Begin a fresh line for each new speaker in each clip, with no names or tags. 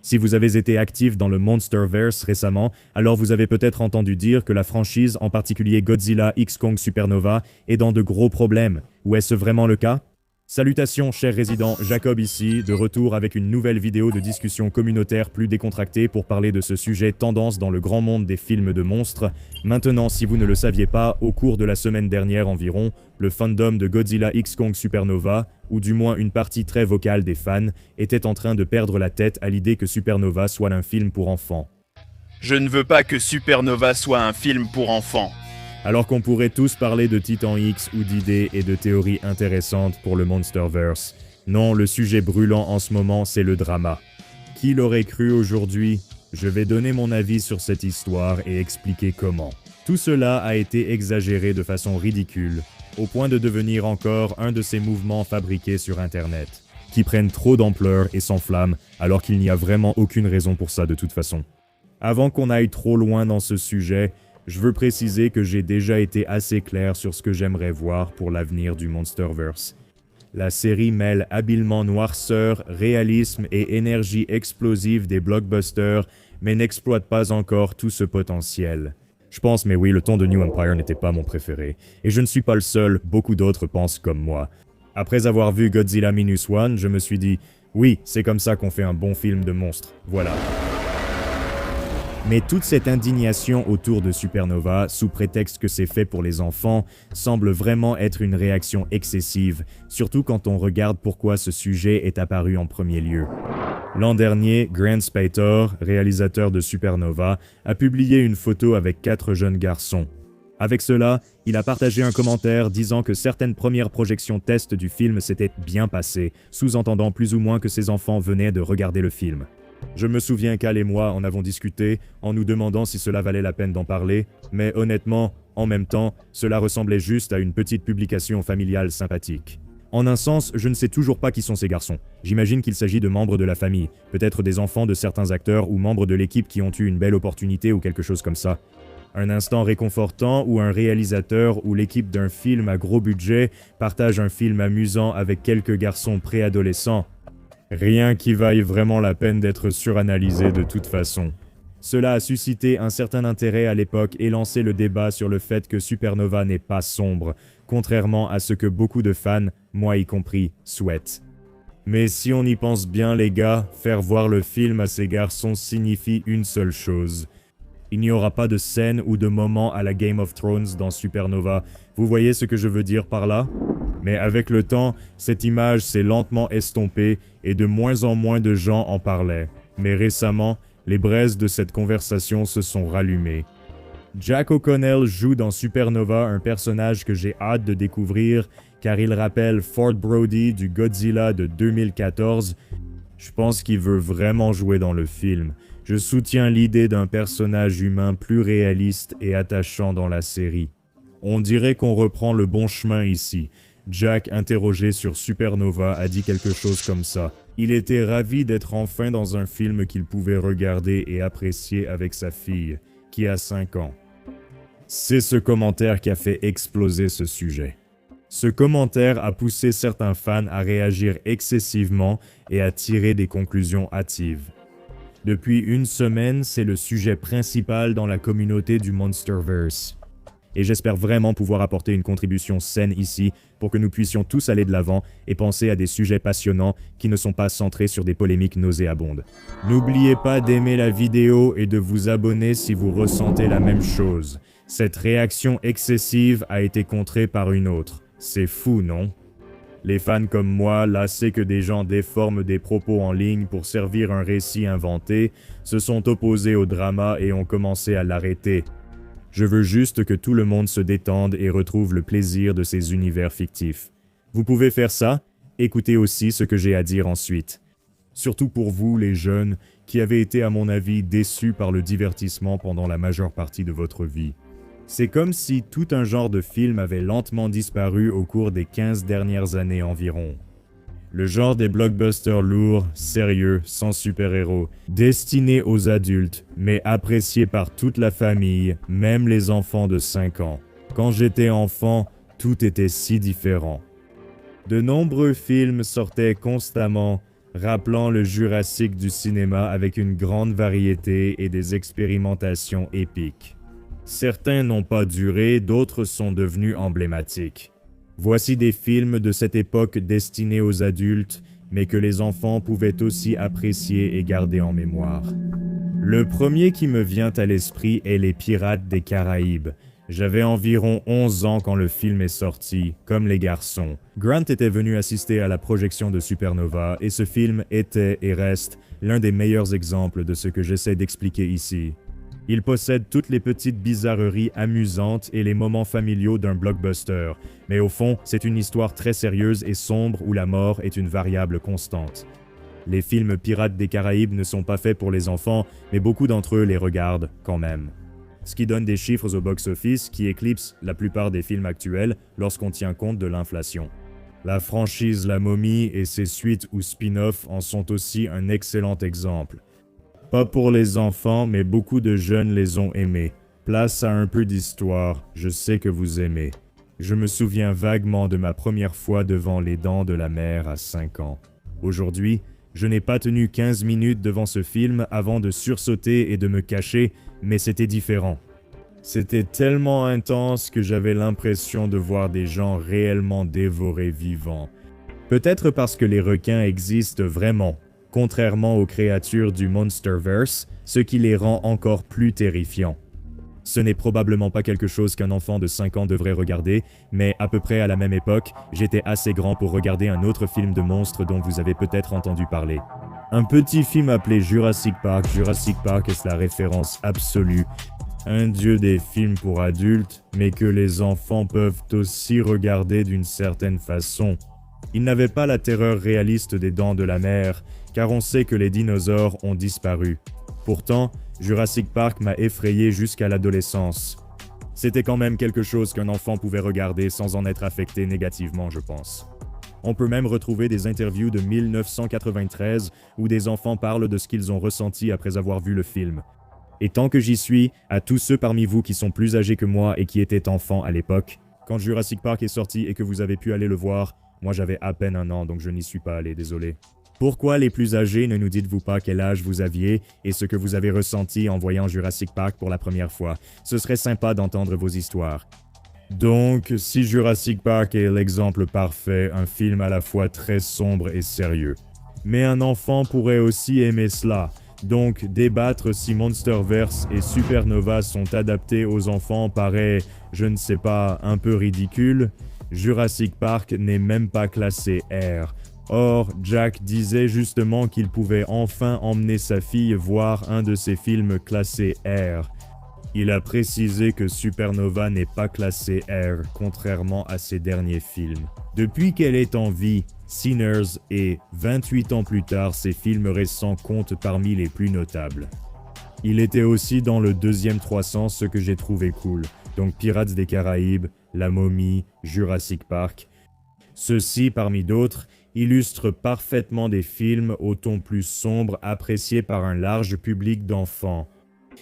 Si vous avez été actif dans le Monsterverse récemment, alors vous avez peut-être entendu dire que la franchise, en particulier Godzilla X Kong Supernova, est dans de gros problèmes. Ou est-ce vraiment le cas? Salutations chers résidents, Jacob ici, de retour avec une nouvelle vidéo de discussion communautaire plus décontractée pour parler de ce sujet tendance dans le grand monde des films de monstres. Maintenant, si vous ne le saviez pas, au cours de la semaine dernière environ, le fandom de Godzilla X Kong Supernova, ou du moins une partie très vocale des fans, était en train de perdre la tête à l'idée que Supernova soit un film pour enfants.
Je ne veux pas que Supernova soit un film pour enfants.
Alors qu'on pourrait tous parler de Titan X ou d'idées et de théories intéressantes pour le Monsterverse. Non, le sujet brûlant en ce moment, c'est le drama. Qui l'aurait cru aujourd'hui? Je vais donner mon avis sur cette histoire et expliquer comment. Tout cela a été exagéré de façon ridicule, au point de devenir encore un de ces mouvements fabriqués sur Internet, qui prennent trop d'ampleur et s'enflamment alors qu'il n'y a vraiment aucune raison pour ça de toute façon. Avant qu'on aille trop loin dans ce sujet, je veux préciser que j'ai déjà été assez clair sur ce que j'aimerais voir pour l'avenir du Monsterverse. La série mêle habilement noirceur, réalisme et énergie explosive des blockbusters, mais n'exploite pas encore tout ce potentiel. Je pense, mais oui, le ton de New Empire n'était pas mon préféré. Et je ne suis pas le seul, beaucoup d'autres pensent comme moi. Après avoir vu Godzilla Minus One, je me suis dit, oui, c'est comme ça qu'on fait un bon film de monstre, voilà. Mais toute cette indignation autour de Supernova, sous prétexte que c'est fait pour les enfants, semble vraiment être une réaction excessive, surtout quand on regarde pourquoi ce sujet est apparu en premier lieu. L'an dernier, Grant Spator, réalisateur de Supernova, a publié une photo avec 4 jeunes garçons. Avec cela, il a partagé un commentaire disant que certaines premières projections test du film s'étaient bien passées, sous-entendant plus ou moins que ces enfants venaient de regarder le film. Je me souviens qu'Al et moi en avons discuté, en nous demandant si cela valait la peine d'en parler, mais honnêtement, en même temps, cela ressemblait juste à une petite publication familiale sympathique. En un sens, je ne sais toujours pas qui sont ces garçons. J'imagine qu'il s'agit de membres de la famille, peut-être des enfants de certains acteurs ou membres de l'équipe qui ont eu une belle opportunité ou quelque chose comme ça. Un instant réconfortant où un réalisateur ou l'équipe d'un film à gros budget partage un film amusant avec quelques garçons préadolescents. Rien qui vaille vraiment la peine d'être suranalysé de toute façon. Cela a suscité un certain intérêt à l'époque et lancé le débat sur le fait que Supernova n'est pas sombre, contrairement à ce que beaucoup de fans, moi y compris, souhaitent. Mais si on y pense bien les gars, faire voir le film à ces garçons signifie une seule chose. Il n'y aura pas de scène ou de moment à la Game of Thrones dans Supernova. Vous voyez ce que je veux dire par là? Mais avec le temps, cette image s'est lentement estompée et de moins en moins de gens en parlaient. Mais récemment, les braises de cette conversation se sont rallumées. Jack O'Connell joue dans Supernova un personnage que j'ai hâte de découvrir car il rappelle Ford Brody du Godzilla de 2014. Je pense qu'il veut vraiment jouer dans le film. Je soutiens l'idée d'un personnage humain plus réaliste et attachant dans la série. On dirait qu'on reprend le bon chemin ici. Jack, interrogé sur Supernova, a dit quelque chose comme ça. Il était ravi d'être enfin dans un film qu'il pouvait regarder et apprécier avec sa fille, qui a 5 ans. C'est ce commentaire qui a fait exploser ce sujet. Ce commentaire a poussé certains fans à réagir excessivement et à tirer des conclusions hâtives. Depuis une semaine, c'est le sujet principal dans la communauté du Monsterverse. Et j'espère vraiment pouvoir apporter une contribution saine ici pour que nous puissions tous aller de l'avant et penser à des sujets passionnants qui ne sont pas centrés sur des polémiques nauséabondes. N'oubliez pas d'aimer la vidéo et de vous abonner si vous ressentez la même chose. Cette réaction excessive a été contrée par une autre. C'est fou, non? Les fans comme moi, lassés que des gens déforment des propos en ligne pour servir un récit inventé, se sont opposés au drama et ont commencé à l'arrêter. Je veux juste que tout le monde se détende et retrouve le plaisir de ces univers fictifs. Vous pouvez faire ça, écoutez aussi ce que j'ai à dire ensuite. Surtout pour vous, les jeunes, qui avez été à mon avis déçus par le divertissement pendant la majeure partie de votre vie. C'est comme si tout un genre de film avait lentement disparu au cours des 15 dernières années environ. Le genre des blockbusters lourds, sérieux, sans super-héros, destinés aux adultes, mais appréciés par toute la famille, même les enfants de 5 ans. Quand j'étais enfant, tout était si différent. De nombreux films sortaient constamment, rappelant le Jurassique du cinéma avec une grande variété et des expérimentations épiques. Certains n'ont pas duré, d'autres sont devenus emblématiques. Voici des films de cette époque destinés aux adultes, mais que les enfants pouvaient aussi apprécier et garder en mémoire. Le premier qui me vient à l'esprit est Les Pirates des Caraïbes. J'avais environ 11 ans quand le film est sorti, comme les garçons. Grant était venu assister à la projection de Supernova et ce film était et reste l'un des meilleurs exemples de ce que j'essaie d'expliquer ici. Il possède toutes les petites bizarreries amusantes et les moments familiaux d'un blockbuster, mais au fond, c'est une histoire très sérieuse et sombre où la mort est une variable constante. Les films Pirates des Caraïbes ne sont pas faits pour les enfants, mais beaucoup d'entre eux les regardent quand même. Ce qui donne des chiffres au box-office qui éclipsent la plupart des films actuels lorsqu'on tient compte de l'inflation. La franchise La Momie et ses suites ou spin-offs en sont aussi un excellent exemple. Pas pour les enfants, mais beaucoup de jeunes les ont aimés. Place à un peu d'histoire, je sais que vous aimez. Je me souviens vaguement de ma première fois devant Les Dents de la Mer à 5 ans. Aujourd'hui, je n'ai pas tenu 15 minutes devant ce film avant de sursauter et de me cacher, mais c'était différent. C'était tellement intense que j'avais l'impression de voir des gens réellement dévorés vivants. Peut-être parce que les requins existent vraiment, contrairement aux créatures du Monsterverse, ce qui les rend encore plus terrifiants. Ce n'est probablement pas quelque chose qu'un enfant de 5 ans devrait regarder, mais à peu près à la même époque, j'étais assez grand pour regarder un autre film de monstres dont vous avez peut-être entendu parler. Un petit film appelé Jurassic Park. Jurassic Park est la référence absolue. Un dieu des films pour adultes, mais que les enfants peuvent aussi regarder d'une certaine façon. Il n'avait pas la terreur réaliste des Dents de la Mer, car on sait que les dinosaures ont disparu. Pourtant, Jurassic Park m'a effrayé jusqu'à l'adolescence. C'était quand même quelque chose qu'un enfant pouvait regarder sans en être affecté négativement, je pense. On peut même retrouver des interviews de 1993 où des enfants parlent de ce qu'ils ont ressenti après avoir vu le film. Et tant que j'y suis, à tous ceux parmi vous qui sont plus âgés que moi et qui étaient enfants à l'époque, quand Jurassic Park est sorti et que vous avez pu aller le voir, moi j'avais à peine 1 an donc je n'y suis pas allé, désolé. Pourquoi les plus âgés ne nous dites-vous pas quel âge vous aviez et ce que vous avez ressenti en voyant Jurassic Park pour la première fois? Ce serait sympa d'entendre vos histoires. Donc, si Jurassic Park est l'exemple parfait, un film à la fois très sombre et sérieux. Mais un enfant pourrait aussi aimer cela. Donc, débattre si Monsterverse et Supernova sont adaptés aux enfants paraît, je ne sais pas, un peu ridicule. Jurassic Park n'est même pas classé R. Or, Jack disait justement qu'il pouvait enfin emmener sa fille voir un de ses films classés R. Il a précisé que Supernova n'est pas classé R, contrairement à ses derniers films. Depuis qu'elle est en vie, Sinners et 28 ans plus tard, ses films récents comptent parmi les plus notables. Il était aussi dans le deuxième 300, ce que j'ai trouvé cool. Donc Pirates des Caraïbes, La Momie, Jurassic Park. Ceux-ci, parmi d'autres, illustrent parfaitement des films au ton plus sombre appréciés par un large public d'enfants.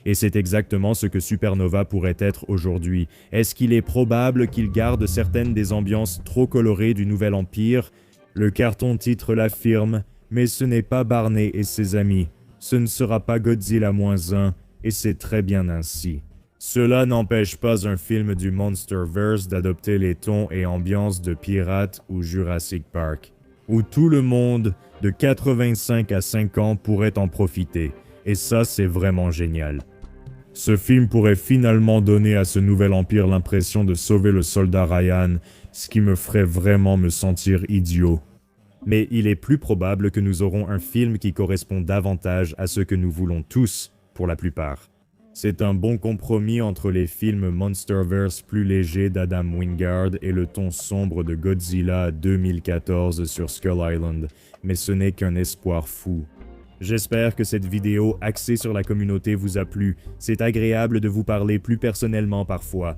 Et c'est exactement ce que Supernova pourrait être aujourd'hui. Est-ce qu'il est probable qu'il garde certaines des ambiances trop colorées du Nouvel Empire? Le carton-titre l'affirme, mais ce n'est pas Barney et ses amis. Ce ne sera pas Godzilla -1, et c'est très bien ainsi. Cela n'empêche pas un film du Monsterverse d'adopter les tons et ambiances de Pirates ou Jurassic Park, où tout le monde de 85 à 5 ans pourrait en profiter, et ça c'est vraiment génial. Ce film pourrait finalement donner à ce nouvel empire l'impression de sauver le soldat Ryan, ce qui me ferait vraiment me sentir idiot. Mais il est plus probable que nous aurons un film qui correspond davantage à ce que nous voulons tous, pour la plupart. C'est un bon compromis entre les films Monsterverse plus légers d'Adam Wingard et le ton sombre de Godzilla 2014 sur Skull Island, mais ce n'est qu'un espoir fou. J'espère que cette vidéo axée sur la communauté vous a plu. C'est agréable de vous parler plus personnellement parfois.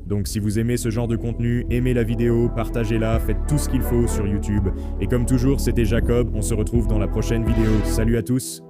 Donc si vous aimez ce genre de contenu, aimez la vidéo, partagez-la, faites tout ce qu'il faut sur YouTube. Et comme toujours, c'était Jacob, on se retrouve dans la prochaine vidéo. Salut à tous!